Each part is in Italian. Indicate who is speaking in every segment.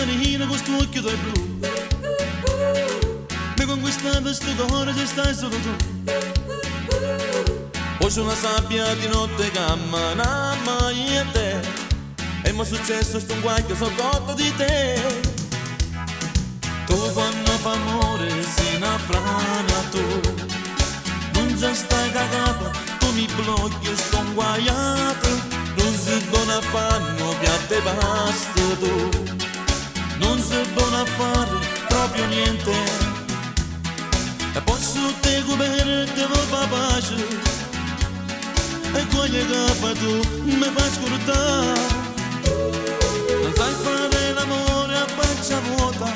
Speaker 1: manzanina con sto occhio dai blu. Mi conquistato sto cuore se stai solo tu. Poi su una sabbia di notte cammina mai a te. E mi è successo sto guaio, sono cotto di te. Tu quando fa amore si innafrana tu. Non già stai cagata, tu mi blocchi, sto guaiato. Non si buona a fanno piatte basta tu. Non si buona a fare proprio niente. E posso te copere te vuoi fa pace. E quello che fai tu mi fai scordare. Non sai fare l'amore a pancia vuota.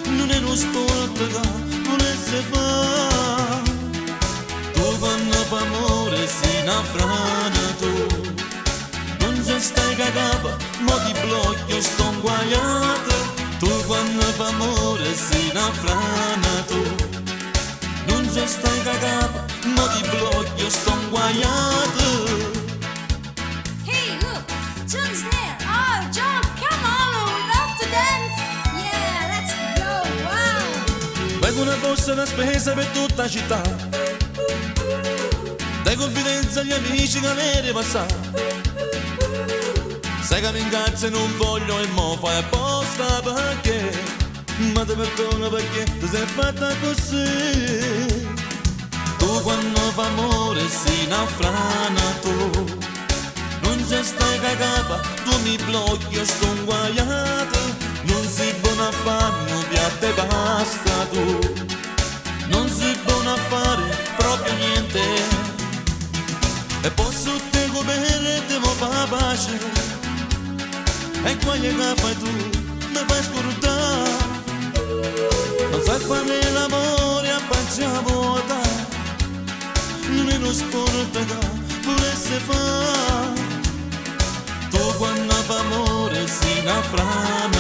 Speaker 1: Non è uno sport che volesse fare. Tu quando fa amore si innafrana tu. Non già stai cagata, mo ti blocchio sto guaiato. Tu quando fa amore si innafrana tu. Non già stai cagata, mo ti blocchio sto guaiato.
Speaker 2: Hey, look, John's there. Oh, John, come on, that's the dance. Yeah, let's go, wow.
Speaker 1: Vai con una borsa da spesa per tutta la città. Dai confidenza agli amici che ne passare. Sai che mi incazzo e non voglio e mo fai apposta perché. Ma ti perdono perché ti sei fatta così. Tu quando fa amore si innafrana tu. Non già stai cagata, tu mi blocchi e sto guaiato. Non si buona a fanno piatte basta tu. Non si buona a fare proprio niente. E posso te copere e te mo fa pace. E quello che fai tu mi fai scordare. Non sai fare l'amore a pancia vuota. Non è uno sport che volesse fare. Tu quando fa amore si innafrana